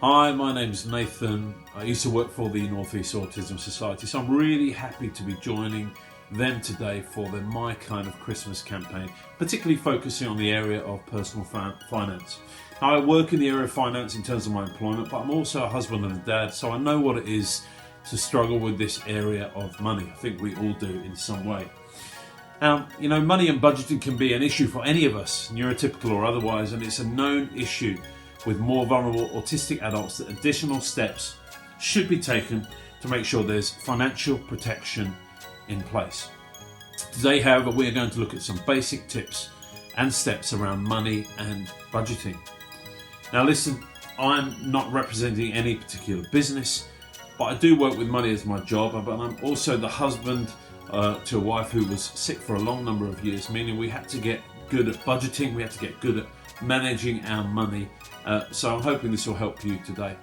Hi, my name's Nathan. I used to work for the North East Autism Society, so I'm really happy to be joining them today for the My Kind of Christmas campaign, particularly focusing on the area of personal finance. Now, I work in the area of finance in terms of my employment, but I'm also a husband and a dad, so I know what it is to struggle with this area of money. I think we all do in some way. Now, money and budgeting can be an issue for any of us, neurotypical or otherwise, and it's a known issue with more vulnerable autistic adults that additional steps should be taken to make sure there's financial protection in place. Today, however, we're going to look at some basic tips and steps around money and budgeting. Now listen, I'm not representing any particular business, but I do work with money as my job, but I'm also the husband to a wife who was sick for a long number of years, meaning we had to get good at budgeting, we had to get good at managing our money. So I'm hoping this will help you today.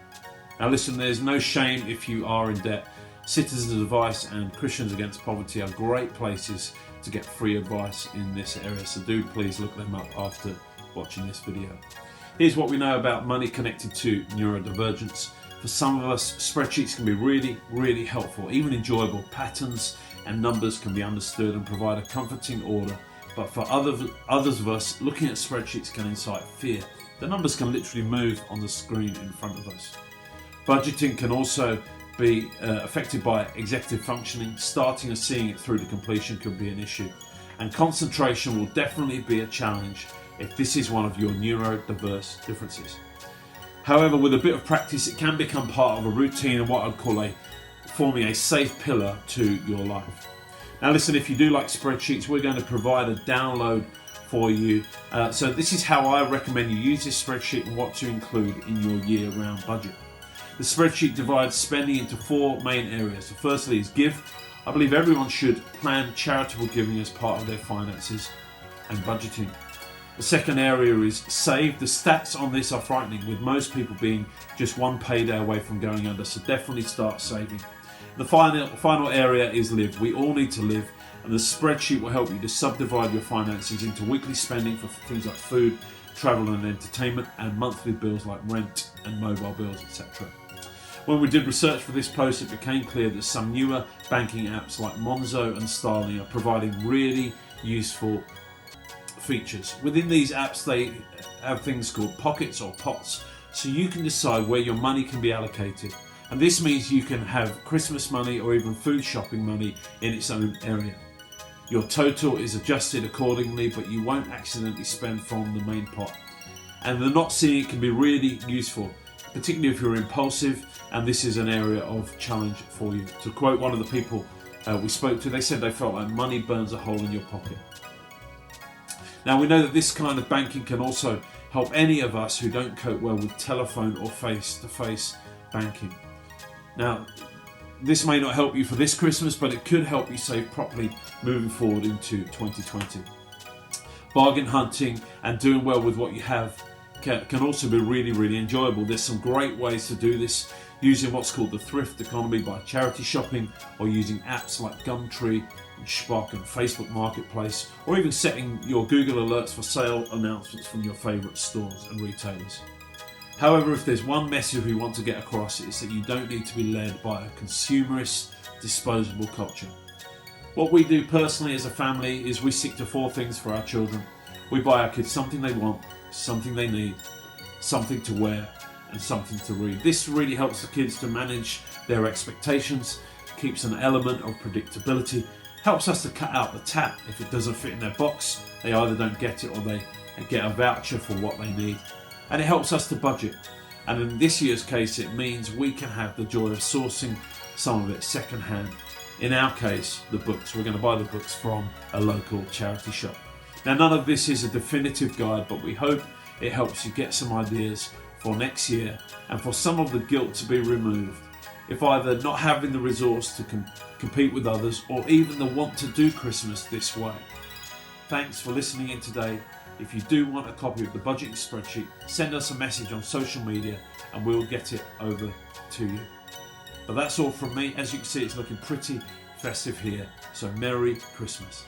Now listen, there's no shame if you are in debt. Citizens Advice and Christians Against Poverty are great places to get free advice in this area, so do please look them up after watching this video. Here's what we know about money connected to neurodivergence. For some of us, spreadsheets can be really helpful, even enjoyable. Patterns and numbers can be understood and provide a comforting order, but for others of us, looking at spreadsheets can incite fear. The numbers can literally move on the screen in front of us. Budgeting can also be affected by executive functioning. Starting and seeing it through to completion could be an issue. And concentration will definitely be a challenge if this is one of your neurodiverse differences. However, with a bit of practice, it can become part of a routine and what I'd call forming a safe pillar to your life. Now listen, if you do like spreadsheets, we're going to provide a download for you. So this is how I recommend you use this spreadsheet and what to include in your year-round budget. The spreadsheet divides spending into four main areas. So firstly is give. I believe everyone should plan charitable giving as part of their finances and budgeting. The second area is save. The stats on this are frightening, with most people being just one payday away from going under, so definitely start saving. The final area is live. We all need to live, and the spreadsheet will help you to subdivide your finances into weekly spending for things like food, travel and entertainment, and monthly bills like rent and mobile bills, etc. When we did research for this post, it became clear that some newer banking apps like Monzo and Starling are providing really useful features. Within these apps, they have things called pockets or pots, so you can decide where your money can be allocated. And this means you can have Christmas money or even food shopping money in its own area. Your total is adjusted accordingly, but you won't accidentally spend from the main pot. And the not seeing it can be really useful, particularly if you're impulsive, and this is an area of challenge for you. To quote one of the people we spoke to, they said they felt like money burns a hole in your pocket. Now we know that this kind of banking can also help any of us who don't cope well with telephone or face-to-face banking. Now, this may not help you for this Christmas, but it could help you save properly moving forward into 2020. Bargain hunting and doing well with what you have can also be really enjoyable. There's some great ways to do this using what's called the Thrift Economy by charity shopping, or using apps like Gumtree and Shpock and Facebook Marketplace, or even setting your Google alerts for sale announcements from your favourite stores and retailers. However, if there's one message we want to get across, it's that you don't need to be led by a consumerist, disposable culture. What we do personally as a family is we stick to four things for our children. We buy our kids something they want, something they need, something to wear, and something to read. This really helps the kids to manage their expectations, keeps an element of predictability, helps us to cut out the tap if it doesn't fit in their box. They either don't get it or they get a voucher for what they need. And it helps us to budget. And in this year's case, it means we can have the joy of sourcing some of it secondhand. In our case, the books. We're going to buy the books from a local charity shop. Now, none of this is a definitive guide, but we hope it helps you get some ideas for next year and for some of the guilt to be removed, if either not having the resource to compete with others or even the want to do Christmas this way. Thanks for listening in today. If you do want a copy of the budgeting spreadsheet, send us a message on social media and we'll get it over to you. But that's all from me. As you can see, it's looking pretty festive here. So Merry Christmas.